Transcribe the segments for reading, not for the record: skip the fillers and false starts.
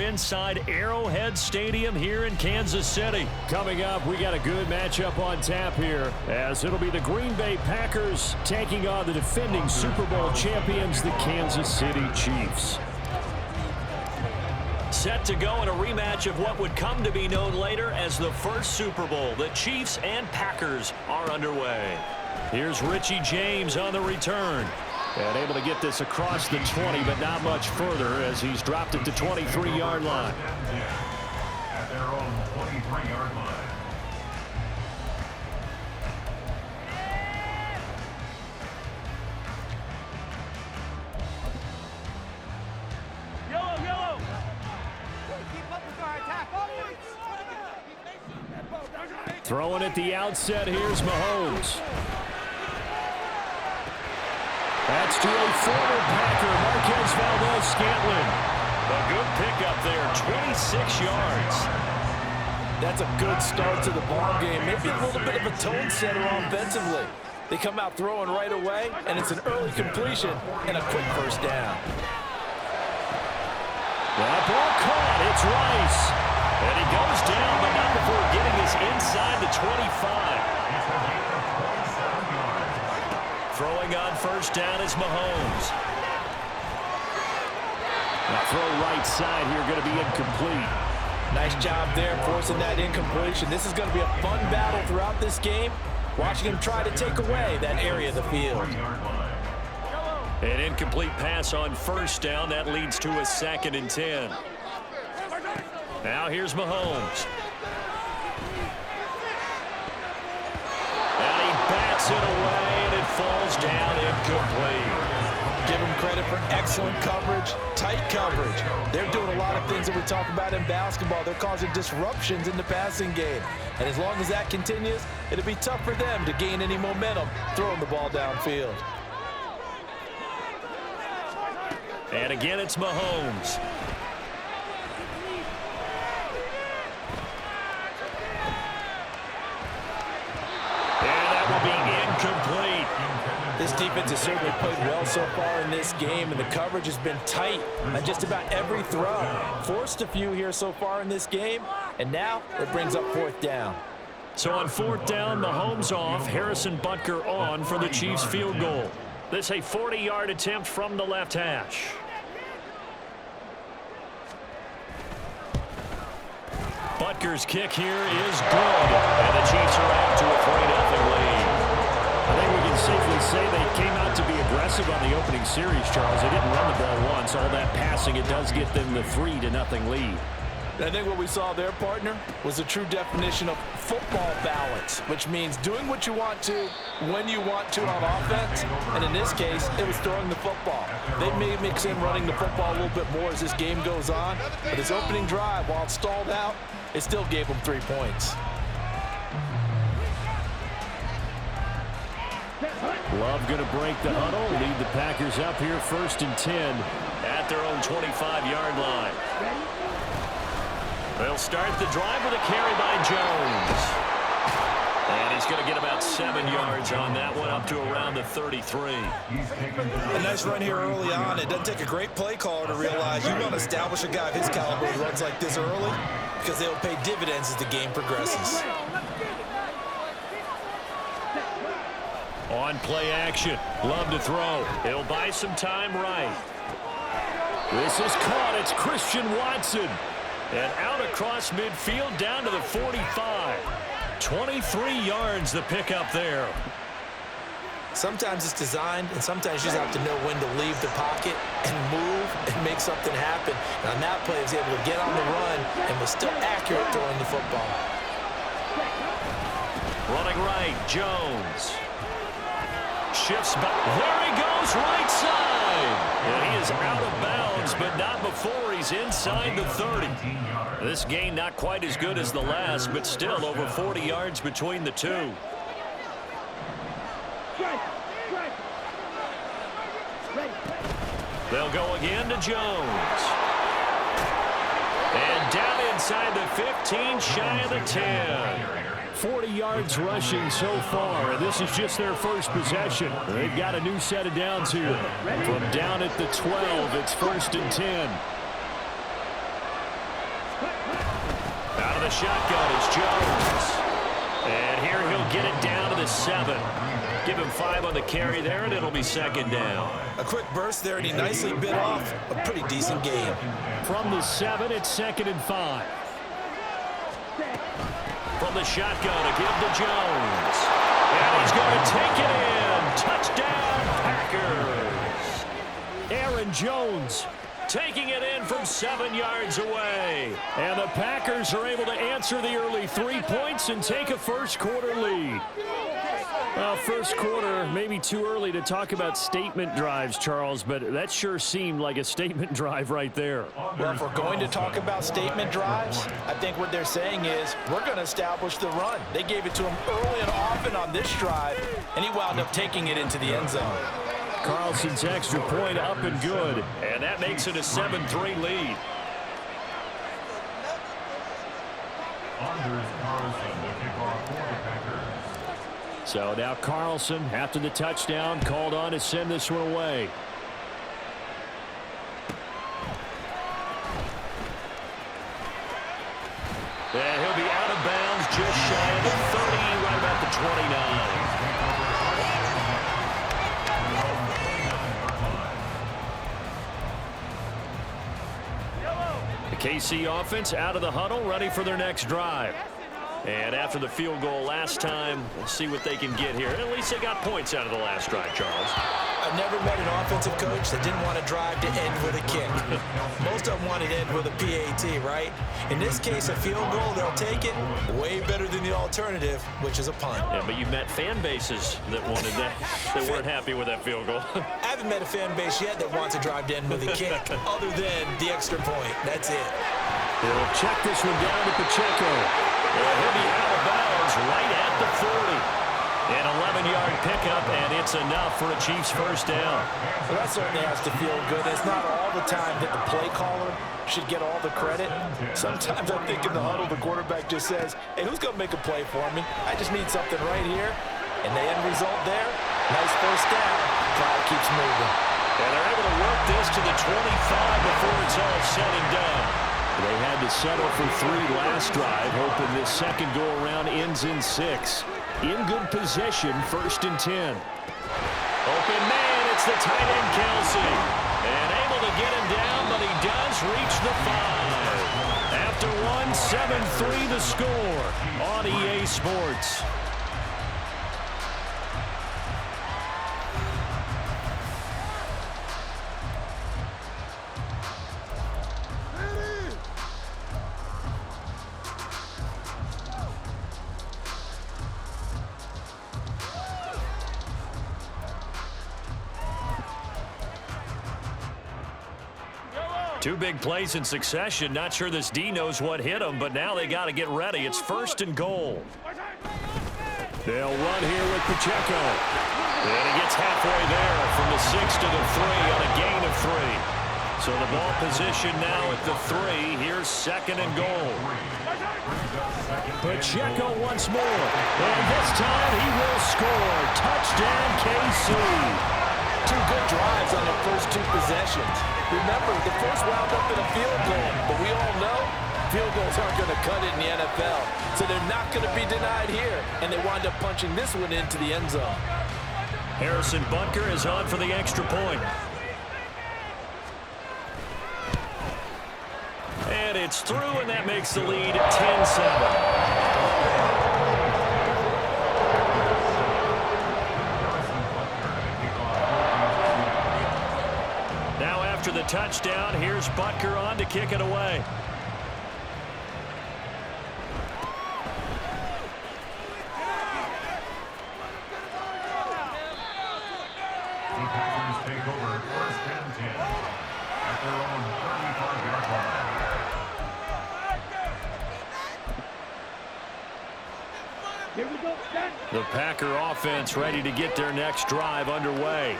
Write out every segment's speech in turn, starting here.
inside Arrowhead Stadium here in Kansas City. Coming up, we got a good matchup on tap here, as it'll be the Green Bay Packers taking on the defending Super Bowl champions, the Kansas City Chiefs. Set to go in a rematch of what would come to be known later as the first Super Bowl. The Chiefs and Packers are underway. Here's Richie James on the return. And able to get this across the 20, but not much further as he's dropped it to 23-yard line. At their own 23-yard line. Throwing at the outset, here's Mahomes. That's to a former Packer, Marquez Valdes-Scantling. A good pickup there, 26 yards. That's a good start to the ball game. Maybe a little bit of a tone setter offensively. They come out throwing right away, and it's an early completion and a quick first down. That ball caught. It's Rice. And he goes down, but not before getting us inside the 25. Throwing on first down is Mahomes. Now throw right side here, going to be incomplete. Nice job there forcing that incompletion. This is going to be a fun battle throughout this game. Watching him try to take away that area of the field. An incomplete pass on first down. That leads to a 2nd and 10. Now here's Mahomes. And he bats it away, and it falls down incomplete. Give him credit for excellent coverage, tight coverage. They're doing a lot of things that we talk about in basketball. They're causing disruptions in the passing game. And as long as that continues, it'll be tough for them to gain any momentum throwing the ball downfield. And again, it's Mahomes. Be incomplete. This defense has certainly played well so far in this game, and the coverage has been tight on just about every throw. Forced a few here so far in this game, and now it brings up 4th down. So on 4th down, Mahomes off, Harrison Butker on for the Chiefs field goal. This a 40-yard attempt from the left hash. Butker's kick here is good, and the Chiefs are out to a 3-0 lead. I think we can safely say they came out to be aggressive on the opening series, Charles. They didn't run the ball once. All that passing, it does get them the 3-0 lead. I think what we saw there, partner, was a true definition of football balance, which means doing what you want to, when you want to on offense. And in this case, it was throwing the football. They may mix in running the football a little bit more as this game goes on. But his opening drive, while it stalled out, it still gave him 3 points. Love going to break the huddle, lead the Packers up here 1st and 10 at their own 25-yard line. They'll start the drive with a carry by Jones. And he's going to get about 7 yards on that one, up to around the 33. A nice run here early on. It doesn't take a great play caller to realize you want to establish a guy of his caliber who runs like this early, because they'll pay dividends as the game progresses. On play action, Love to throw. He'll buy some time right. This is caught. It's Christian Watson. And out across midfield down to the 45. 23 yards the pickup there. Sometimes it's designed, and sometimes you just have to know when to leave the pocket and move and make something happen. And on that play, he was able to get on the run and was still accurate throwing the football. Running right, Jones. Shifts back. There he goes, right side. And he is out of bounds, but not before he's inside the 30. This gain not quite as good as the last, but still over 40 yards between the two. They'll go again to Jones. And down inside the 15, shy of the 10. 40 yards rushing so far. This is just their first possession. They've got a new set of downs here. From down at the 12, it's 1st and 10. Out of the shotgun is Jones. And here he'll get it down to the 7. Give him 5 on the carry there, and it'll be second down. A quick burst there, and he nicely bit off a pretty decent game. From the 7, it's 2nd and 5. From the shotgun, a give to Jones. And he's going to take it in. Touchdown, Packers. Aaron Jones taking it in from 7 yards away. And the Packers are able to answer the early 3 points and take a first-quarter lead. Well, first quarter, maybe too early to talk about statement drives, Charles, but that sure seemed like a statement drive right there. Well, if we're going to talk about statement drives, I think what they're saying is we're going to establish the run. They gave it to him early and often on this drive, and he wound up taking it into the end zone. Carlson's extra point up and good, and that makes it a 7-3 lead. Anders Carlson, the kickoff for the Packers. So now Carlson, after the touchdown, called on to send this one away. And he'll be out of bounds just shy of the 30, right about the 29. The KC offense out of the huddle, ready for their next drive. And after the field goal last time, we'll see what they can get here. And at least they got points out of the last drive, Charles. I've never met an offensive coach that didn't want to drive to end with a kick. Most of them wanted to end with a PAT, right? In this case, a field goal, they'll take it. Way better than the alternative, which is a punt. Yeah, but you've met fan bases that wanted that, that weren't happy with that field goal. I haven't met a fan base yet that wants to drive to end with a kick, other than the extra point. That's it. They'll check this one down to Pacheco. He'll be out of bounds right at the 40. An 11-yard pickup, and it's enough for a Chiefs first down. Well, that certainly has to feel good. It's not all the time that the play caller should get all the credit. Sometimes I think in the huddle, the quarterback just says, hey, who's going to make a play for me? I just need something right here. And the end result there, nice first down. Cloud keeps moving. And they're able to work this to the 25 before it's all said and done. They had to settle for 3 last drive, hoping this second go-around ends in 6. In good possession, 1st and 10. Open man, it's the tight end, Kelsey. And able to get him down, but he does reach the 5. After 1, 7-3 the score on EA Sports. Two big plays in succession. Not sure this D knows what hit him, but now they got to get ready. It's 1st and goal. They'll run here with Pacheco. And he gets halfway there from the 6 to the 3 on a gain of 3. So the ball position now at the 3. Here's 2nd and goal. Pacheco once more. And this time he will score. Touchdown, KC. 2 good drives on their first 2 possessions. Remember, the first wound up in a field goal, but we all know field goals aren't going to cut it in the NFL. So they're not going to be denied here, and they wind up punching this one into the end zone. Harrison Butker is on for the extra point. And it's through, and that makes the lead 10-7. After the touchdown, here's Butker on to kick it away. The Packers take over 1st and 10 at their own 35-yard line. Here we go. The Packer offense ready to get their next drive underway.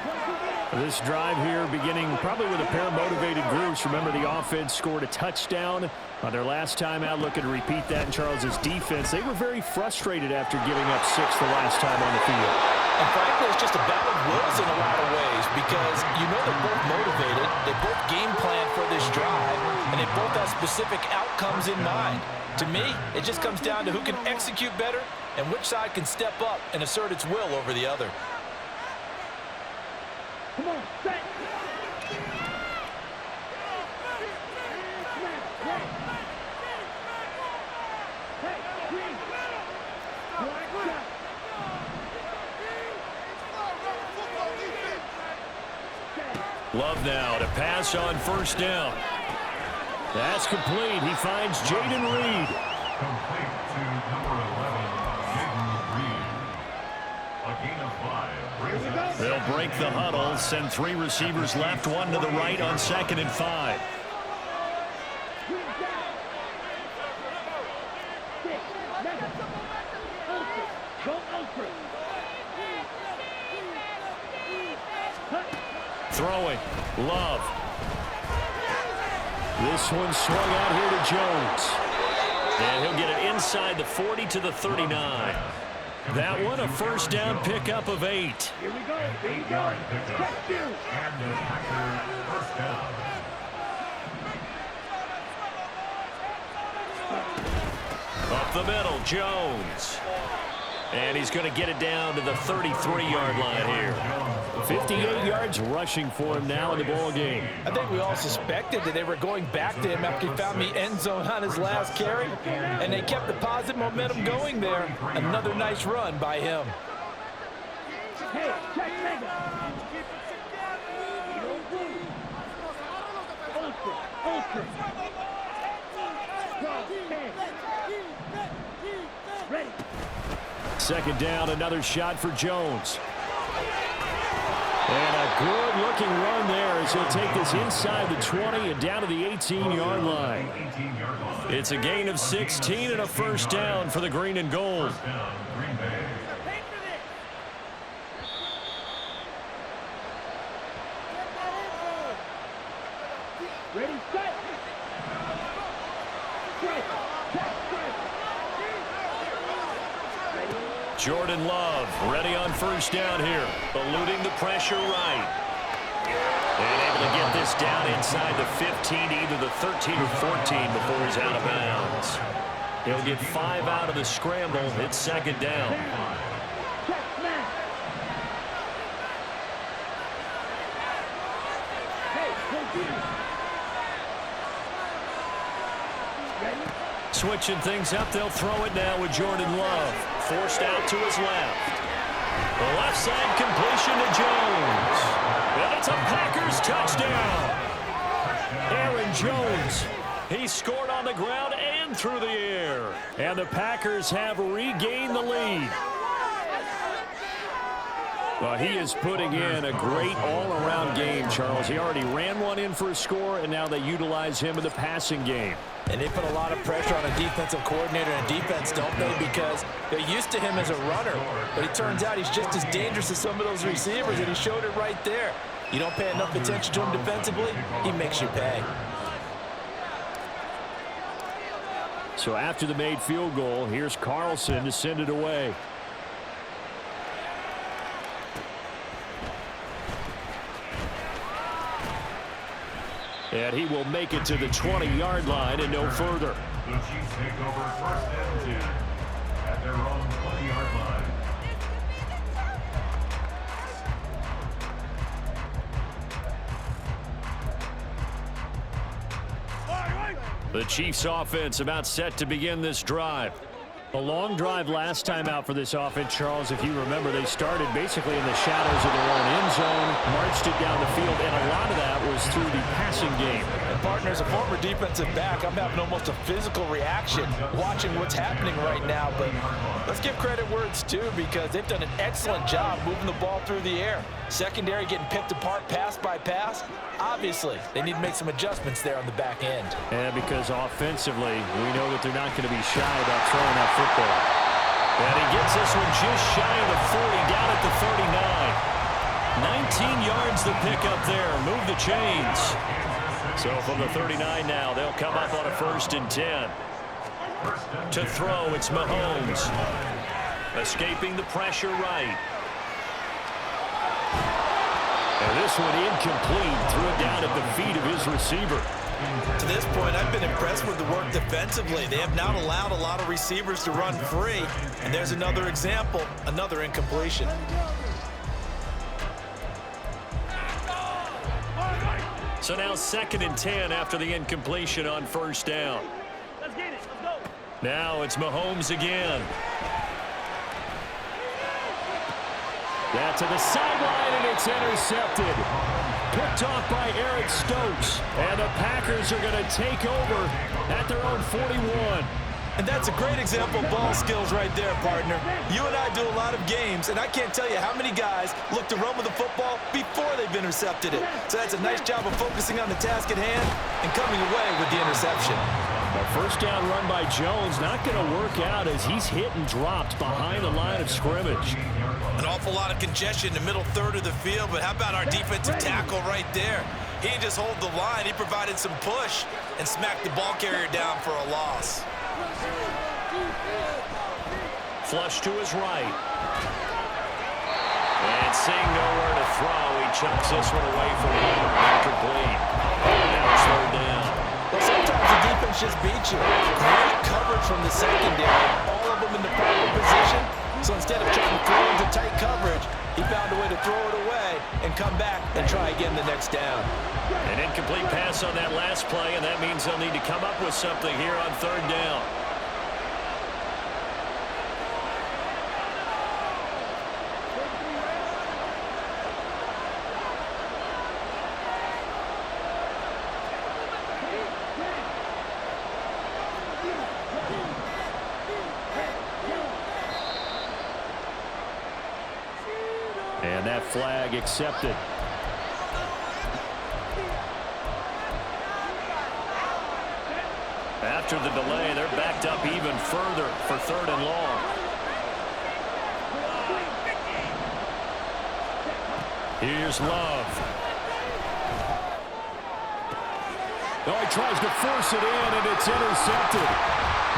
This drive here beginning probably with a pair of motivated groups. Remember, the offense scored a touchdown on their last time out. Looking to repeat that in Charles's defense. They were very frustrated after giving up 6 the last time on the field. And frankly, it's just a battle of wills in a lot of ways because you know they're both motivated. They both game plan for this drive. And and they both have specific outcomes in mind. To me, it just comes down to who can execute better and which side can step up and assert its will over the other. Come on, set. Love now to pass on first down. That's complete. He finds Jaden Reed. Complete to number 11, Jaden Reed. A gain of 5. They'll break the huddle, send 3 receivers left, 1 to the right on 2nd and 5. Throwing. Love. This one swung out here to Jones. And he'll get it inside the 40 to the 39. That one a first down pickup of 8. Here we go. Here we go. And the Packers first down. Up the middle, Jones. And he's going to get it down to the 33-yard line here. 58 yards rushing for him now in the ball game. I think we all suspected that they were going back to him after he found the end zone on his last carry, and they kept the positive momentum going there. Another nice run by him. Hey, check Mega. Ultra. Ready. Second down, another shot for Jones. And a good-looking run there as he'll take this inside the 20 and down to the 18-yard line. It's a gain of 16 and a first down for the green and gold. Ready, set. Jordan Love ready on first down here. Eluding the pressure right. And able to get this down inside the 15, either the 13 or 14 before he's out of bounds. He'll get 5 out of the scramble. It's second down. Switching things up, they'll throw it now with Jordan Love. Forced out to his left. The left side completion to Jones. And it's a Packers touchdown. Aaron Jones. He scored on the ground and through the air. And the Packers have regained the lead. Well, he is putting in a great all-around game, Charles. He already ran one in for a score, and now they utilize him in the passing game. And they put a lot of pressure on a defensive coordinator and defense, don't they? Because they're used to him as a runner. But it turns out he's just as dangerous as some of those receivers, and he showed it right there. You don't pay enough attention to him defensively, he makes you pay. So after the made field goal, here's Carlson to send it away. And he will make it to the 20-yard line and no further. The Chiefs take over first and 10 at their own 20-yard line. The Chiefs offense about set to begin this drive. A long drive last time out for this offense, Charles. If you remember, they started basically in the shadows of their own end zone, marched it down the field, and a lot of that was through the passing game. And partner, as a former defensive back, I'm having almost a physical reaction watching what's happening right now. But let's give credit where it's due, because they've done an excellent job moving the ball through the air. Secondary getting picked apart pass by pass. Obviously, they need to make some adjustments there on the back end. And because offensively, we know that they're not going to be shy about throwing that football. And he gets this one just shy of the 40, down at the 39. 19 yards to pick up there. Move the chains. So from the 39 now, they'll come up on a first and 10. To throw, it's Mahomes. Escaping the pressure right. And this one incomplete. Threw it down at the feet of his receiver. To this point, I've been impressed with the work defensively. They have not allowed a lot of receivers to run free. And there's another example, another incompletion. So now 2nd and 10 after the incompletion on 1st down. Let's get it. Let's go. Now it's Mahomes again. That to the sideline, and it's intercepted. Picked off by Eric Stokes. And the Packers are going to take over at their own 41. And that's a great example of ball skills right there, partner. You and I do a lot of games, and I can't tell you how many guys look to run with the football before they've intercepted it. So that's a nice job of focusing on the task at hand and coming away with the interception. A 1st down run by Jones, not going to work out as he's hit and dropped behind the line of scrimmage. An awful lot of congestion in the middle third of the field, but how about our defensive tackle right there? He didn't just hold the line, he provided some push and smacked the ball carrier down for a loss. Flush to his right. And seeing nowhere to throw, he chucks this one away from him. Incomplete. Now it's 3rd down. Well, sometimes the defense just beats you. Great coverage from the secondary. All of them in the proper position. So instead of trying to throw into tight coverage, he found a way to throw it away and come back and try again the next down. An incomplete pass on that last play, and that means they'll need to come up with something here on 3rd down. And that flag accepted. After the delay, they're backed up even further for 3rd and long. Here's Love. Oh, he tries to force it in, and it's intercepted.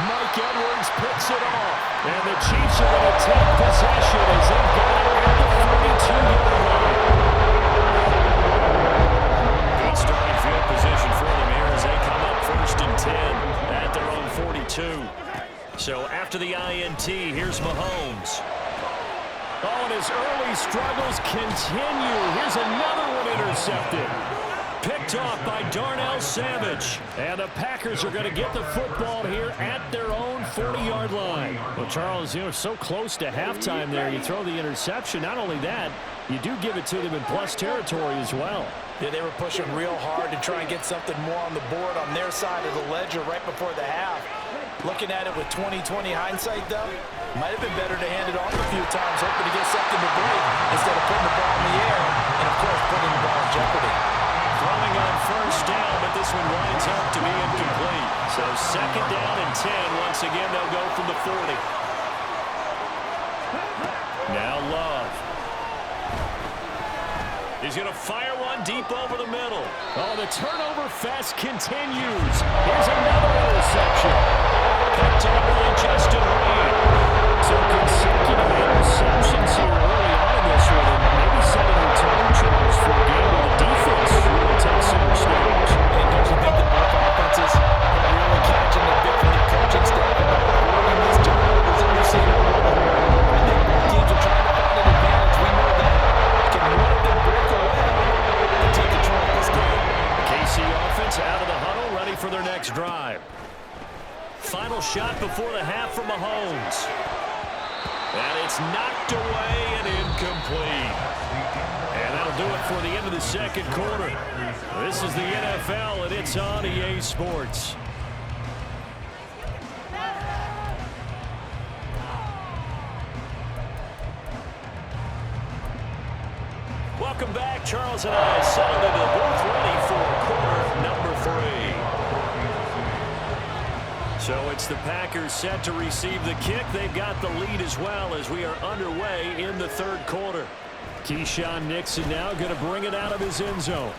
Mike Edwards picks it off. And the Chiefs are going to take possession as they've got it at the 42-yard line. Good starting field position for them here as they come up 1st and 10 at their own 42. So after the INT, here's Mahomes. Oh, and his early struggles continue. Here's another one intercepted. Picked off by Darnell Savage. And the Packers are going to get the football here at their own 40-yard line. Well, Charles, you know, so close to halftime there. You throw the interception. Not only that, you do give it to them in plus territory as well. Yeah, they were pushing real hard to try and get something more on the board on their side of the ledger right before the half. Looking at it with 20/20 hindsight, though, might have been better to hand it off a few times, hoping to get something to break instead of putting the ball in the air and, of course, putting the ball in jeopardy. Throwing on 1st down, but this one winds up to be incomplete. So 2nd down and 10. Once again, they'll go from the 40. Now Love. He's going to fire one deep over the middle. Oh, the turnover fest continues. Here's another interception. Picked up by Justin Reed. So consecutive interceptions here early on in this one, and maybe setting the tone, Charles, for a game where the defense will take center stage. And don't you think that both offenses are really catching the bit from the coaching staff about avoiding these turnovers that we've seen already? I think both teams are trying to find an advantage. We know that. Can one of them break away and take control of this game? The KC offense out of the huddle, ready for their next drive. Final shot before the half from Mahomes. And it's knocked away and incomplete. And that'll do it for the end of the 2nd quarter. This is the NFL, and it's on EA Sports. Welcome back. Charles and I settled into the booth ready for quarter number 3. So it's the Packers set to receive the kick. They've got the lead as well as we are underway in the 3rd quarter. Keyshawn Nixon now going to bring it out of his end zone.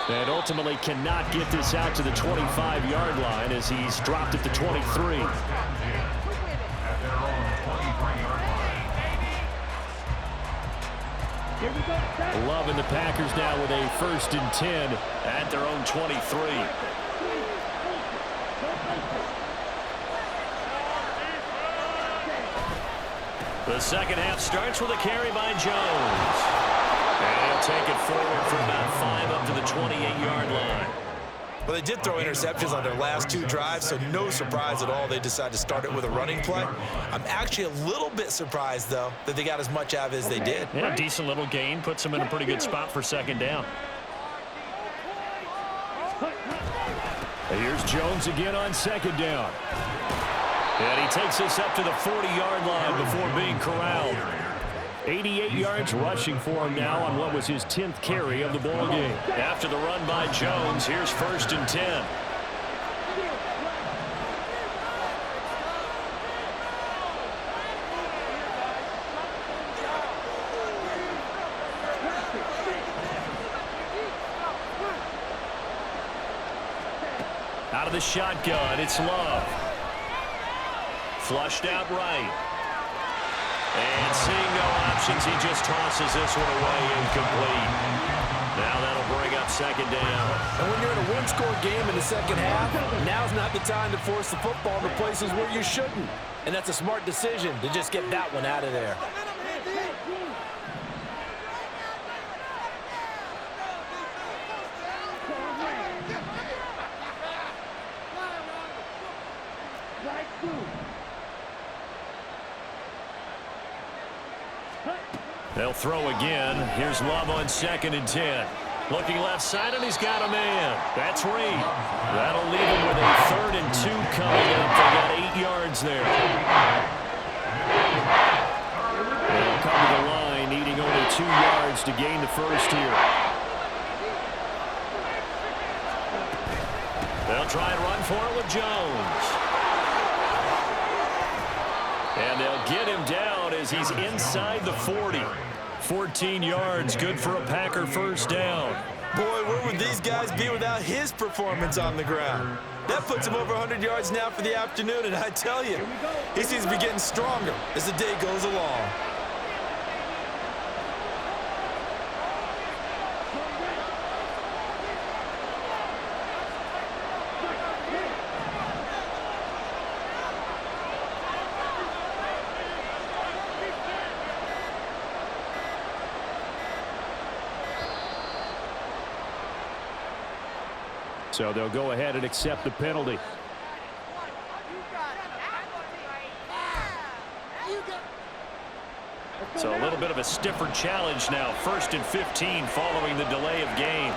And ultimately cannot get this out to the 25-yard line as he's dropped at the 23. Love and the Packers now with a 1st and 10 at their own 23. The second half starts with a carry by Jones. And he'll take it forward for about 5 up to the 28-yard line. Well, they did throw interceptions on their last 2 drives, so no surprise at all they decided to start it with a running play. I'm actually a little bit surprised, though, that they got as much out of it as they did. Yeah, decent little gain. Puts them in a pretty good spot for second down. And here's Jones again on second down. And he takes this up to the 40-yard line before being corralled. 88 yards rushing for him now on what was his 10th carry of the ball game. After the run by Jones, here's 1st and 10. Out of the shotgun, it's Love. Flushed out right. And seeing no options, he just tosses this one away incomplete. Now that'll bring up second down. And when you're in a one-score game in the second half, now's not the time to force the football to places where you shouldn't. And that's a smart decision to just get that one out of there. They'll throw again. Here's Love on 2nd and 10. Looking left side, and he's got a man. That's Reed. That'll leave him with a 3rd and 2 coming up. They got 8 yards there. They'll come to the line, needing only 2 yards to gain the first here. They'll try and run for it with Jones. And they'll get him down as he's inside the 40. 14 yards, good for a Packer first down. Boy, where would these guys be without his performance on the ground? That puts him over 100 yards now for the afternoon, and I tell you, he seems to be getting stronger as the day goes along. So they'll go ahead and accept the penalty. So a little bit of a stiffer challenge now. 1st and 15 following the delay of game.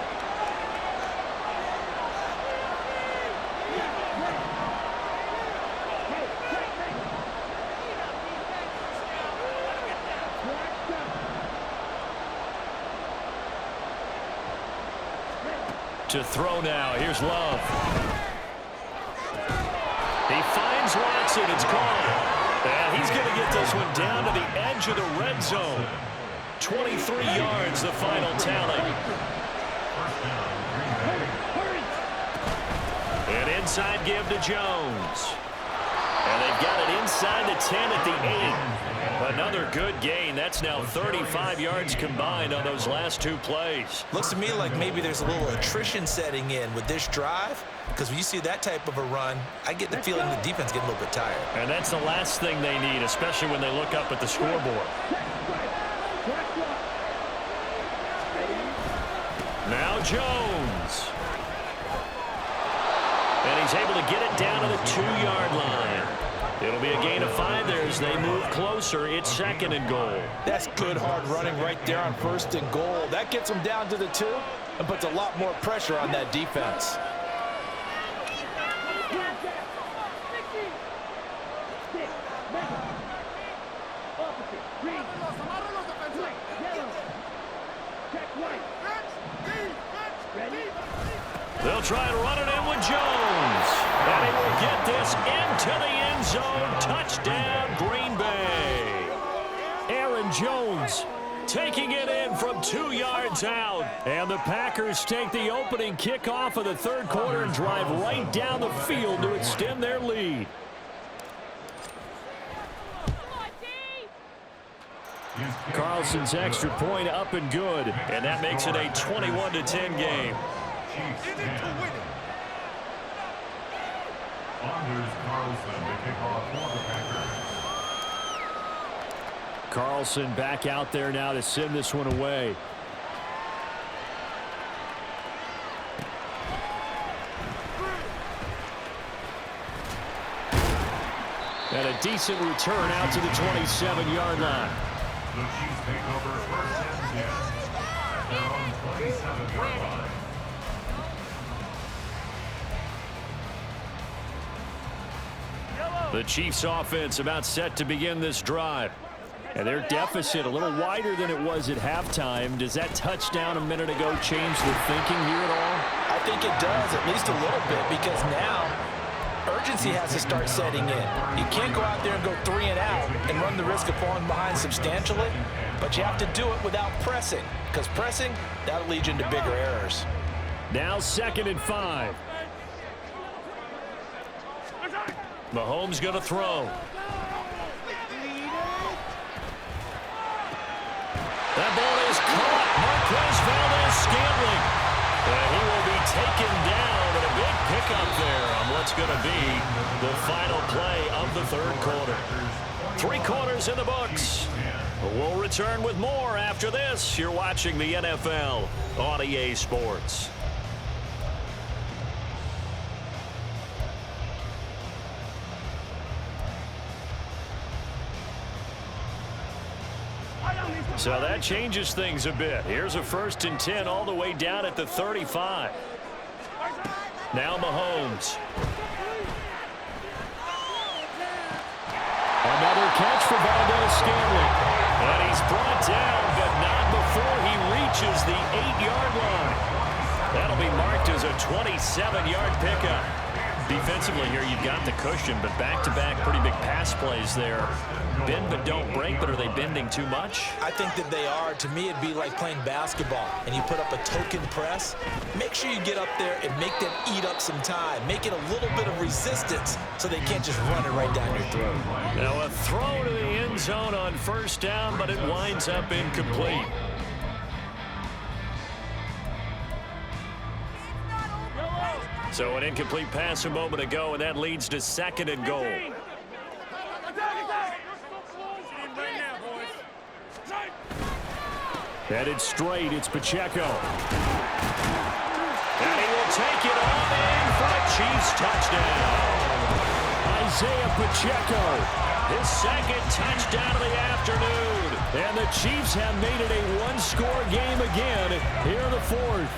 To throw now. Here's Love. He finds Watson. It's caught. And he's going to get this one down to the edge of the red zone. 23 yards, the final tally. An inside give to Jones. And they've got it inside the 10 at the 8. Another good gain. That's now 35 yards combined on those last 2 plays. Looks to me like maybe there's a little attrition setting in with this drive, because when you see that type of a run, I get the feeling the defense getting a little bit tired. And that's the last thing they need, especially when they look up at the scoreboard. Now Jones. And he's able to get it down to the 2-yard line. It'll be a gain of 5 there as they move closer. It's 2nd and goal. That's good hard running right there on 1st and goal. That gets them down to the 2 and puts a lot more pressure on that defense. They'll try and run it in with Jones. And he will get this into the end zone. Touchdown, Green Bay. Aaron Jones taking it in from 2 yards out. And the Packers take the opening kickoff of the 3rd quarter and drive right down the field to extend their lead. Carlson's extra point up and good. And that makes it a 21-10 game. Anders Carlson to kick off for the Packers. Carlson back out there now to send this one away. And a decent return out to the 27-yard line. The Chiefs take over first and 10 at their own 27-yard line. The Chiefs offense about set to begin this drive. And their deficit a little wider than it was at halftime. Does that touchdown a minute ago change the thinking here at all? I think it does, at least a little bit, because now urgency has to start setting in. You can't go out there and go 3 and out and run the risk of falling behind substantially, but you have to do it without pressing, because pressing, that'll lead you into bigger errors. Now 2nd and 5. Mahomes going to throw. That ball is caught. Marquez Valdez-Scantling. He will be taken down, and a big pickup there on what's going to be the final play of the 3rd quarter. 3 quarters in the books. We'll return with more after this. You're watching the NFL on EA Sports. So that changes things a bit. Here's a 1st and 10 all the way down at the 35. Now Mahomes. Another catch for Valdez-Scantling. And he's brought down, but not before he reaches the 8-yard line. That'll be marked as a 27-yard pickup. Defensively here, you've got the cushion, but back-to-back pretty big pass plays there. Bend but don't break, but are they bending too much? I think that they are. To me, it'd be like playing basketball, and you put up a token press. Make sure you get up there and make them eat up some time. Make it a little bit of resistance so they can't just run it right down your throat. Now a throw to the end zone on 1st down, but it winds up incomplete. So an incomplete pass a moment ago, and that leads to 2nd and goal. Headed straight, it's Pacheco. And he will take it on in for a Chiefs touchdown. Isaiah Pacheco, his 2nd touchdown of the afternoon. And the Chiefs have made it a 1-score game again here in the 4th.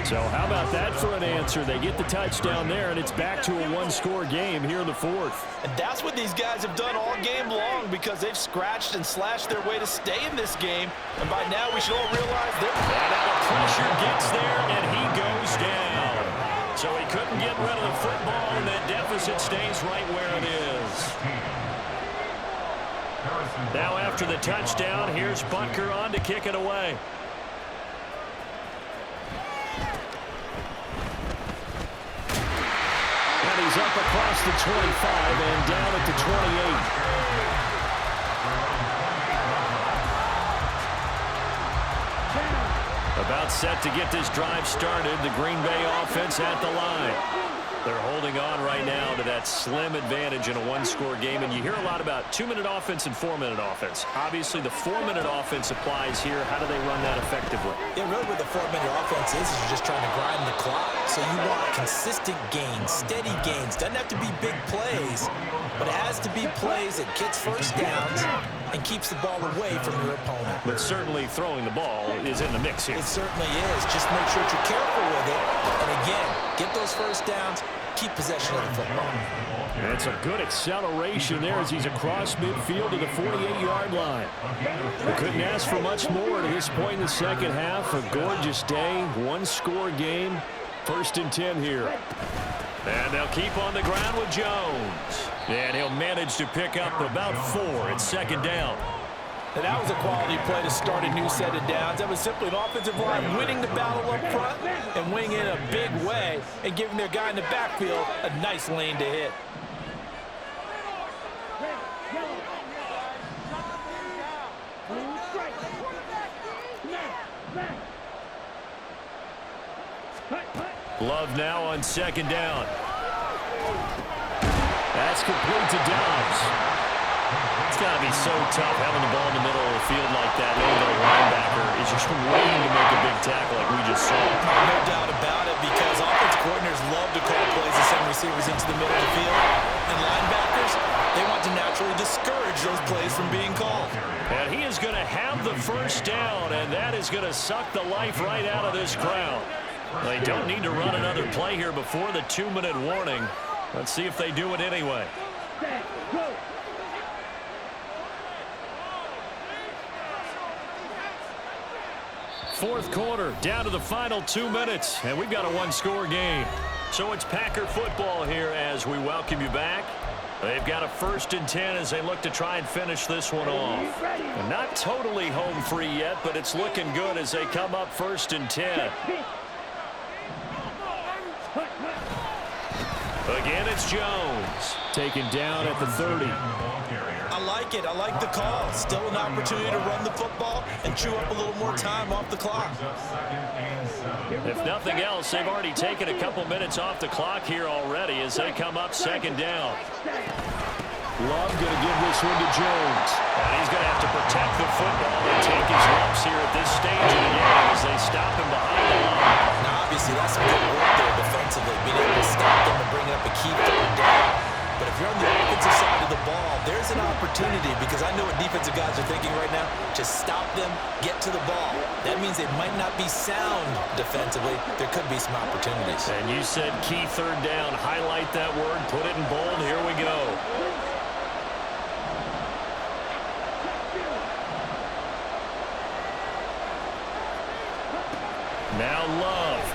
So how about that for an answer? They get the touchdown there, and it's back to a 1-score game here in the 4th. And that's what these guys have done all game long, because they've scratched and slashed their way to stay in this game. And by now, we should all realize that. And now the pressure gets there, and he goes down. So he couldn't get rid of the football, and that deficit stays right where it is. Now after the touchdown, here's Butker on to kick it away. He's up across the 25 and down at the 28. About set to get this drive started. The Green Bay offense at the line. They're holding on right now to that slim advantage in a 1-score game. And you hear a lot about 2-minute offense and 4-minute offense. Obviously, the 4-minute offense applies here. How do they run that effectively? Yeah, really what the 4-minute offense is you're just trying to grind the clock. So you want consistent gains, steady gains. Doesn't have to be big plays, but it has to be plays that gets 1st downs and keeps the ball away from your opponent. But certainly throwing the ball is in the mix here. It certainly is. Just make sure that you're careful with it. And again, get those 1st downs, keep possession of the football. That's a good acceleration there as he's across midfield to the 48-yard line. We couldn't ask for much more to this point in the 2nd half. A gorgeous day, 1-score game. 1st and 10 here. And they'll keep on the ground with Jones. And he'll manage to pick up about 4 at 2nd down. And that was a quality play to start a new set of downs. That was simply an offensive line winning the battle up front and winning in a big way and giving their guy in the backfield a nice lane to hit. Love now on 2nd down. That's complete to Dobbs. It's got to be so tough having the ball in the middle of the field like that, knowing that a linebacker is just waiting to make a big tackle like we just saw. No doubt about it, because offensive coordinators love to call plays to send receivers into the middle of the field. And linebackers, they want to naturally discourage those plays from being called. And he is going to have the first down, and that is going to suck the life right out of this crowd. They don't need to run another play here before the 2-minute warning. Let's see if they do it anyway. Fourth quarter, down to the final 2 minutes, and we've got a one-score game. So it's Packer football here as we welcome you back. They've got a 1st and 10 as they look to try and finish this one off. And not totally home free yet, but it's looking good as they come up 1st and 10. Again, it's Jones. Taken down at the 30. I like it. I like the call. Still an opportunity to run the football and chew up a little more time off the clock. If nothing else, they've already taken a couple minutes off the clock here already as they come up 2nd down. Love going to give this one to Jones. And he's going to have to protect the football and take his lumps here at this stage of the game as they stop him behind the line. Now, obviously, that's some good work there defensively, being able to stop them and bring up a key 3rd down. But if you're on the offensive side of the ball, there's an opportunity, because I know what defensive guys are thinking right now. Just stop them, get to the ball. That means they might not be sound defensively. There could be some opportunities. And you said key 3rd down. Highlight that word. Put it in bold. Here we go. Now Love.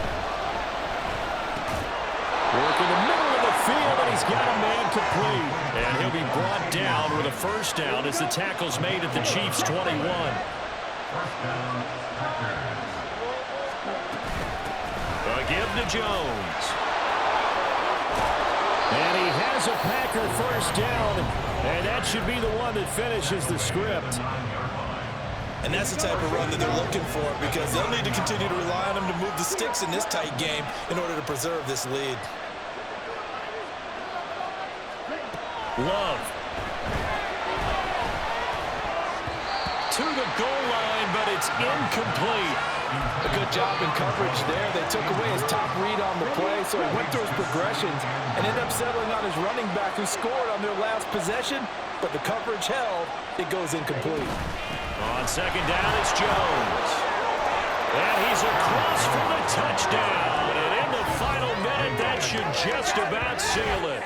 Work in the middle of the field, and he's got a man complete. And he'll be brought down with a 1st down as the tackle's made at the Chiefs' 21. A give to Jones. And he has a Packer 1st down, and that should be the one that finishes the script. And that's the type of run that they're looking for, because they'll need to continue to rely on him to move the sticks in this tight game in order to preserve this lead. Love. To the goal line, but it's incomplete. A good job in coverage there. They took away his top read on the play, so he went through his progressions and ended up settling on his running back who scored on their last possession, but the coverage held. It goes incomplete. On 2nd down, it's Jones. And he's across for the touchdown. And in the final minute, that should just about seal it.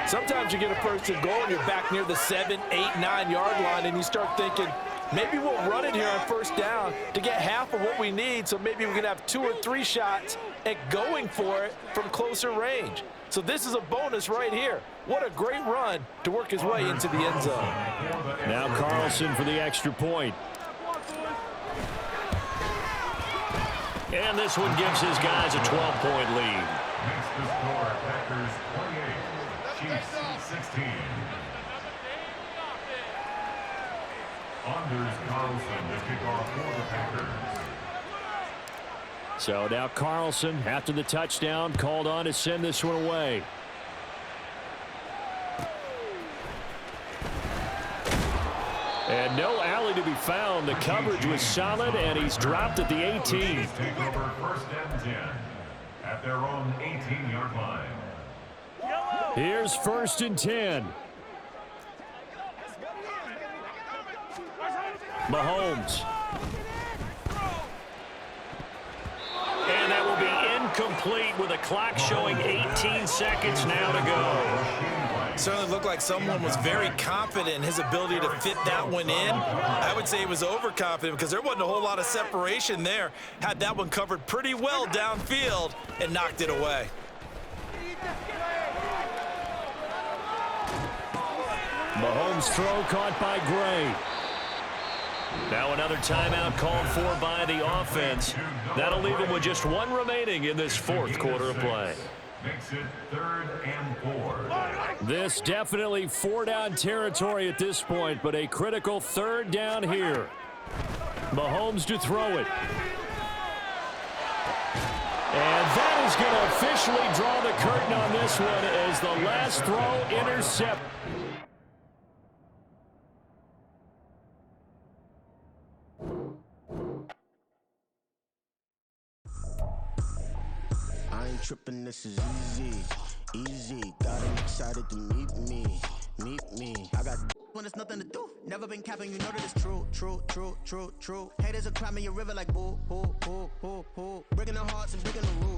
Sometimes you get a 1st and goal and you're back near the 7, 8, 9-yard line, and you start thinking, maybe we'll run it here on 1st down to get half of what we need, so maybe we can have 2 or 3 shots at going for it from closer range. So this is a bonus right here. What a great run to work his way into the end zone. Now Carlson for the extra point. And this one gives his guys a 12-point lead. Makes the score Packers 28, Chiefs 16. Anders Carlson to kick off for the Packers. So now Carlson, after the touchdown, called on to send this one away. And no alley to be found. The coverage was solid, and he's dropped at the 18. Take over 1st and 10 at their own 18-yard line. Here's 1st and 10. Mahomes. And that will be incomplete with a clock showing 18 seconds now to go. Certainly looked like someone was very confident in his ability to fit that one in. I would say he was overconfident because there wasn't a whole lot of separation there. Had that one covered pretty well downfield and knocked it away. Mahomes' throw caught by Gray. Now another timeout called for by the offense. That'll leave them with just one remaining in this 4th quarter of play. Makes it 3rd and 4. This definitely 4-down territory at this point, but a critical 3rd down here. Mahomes to throw it. And that is going to officially draw the curtain on this one as the last throw intercepted. tripping, this is easy, easy. Got him excited to meet me. I got when there's nothing to do. Never been capping, you know that it's true. Haters are climbing your river like boo. Breaking their hearts and breaking the rules.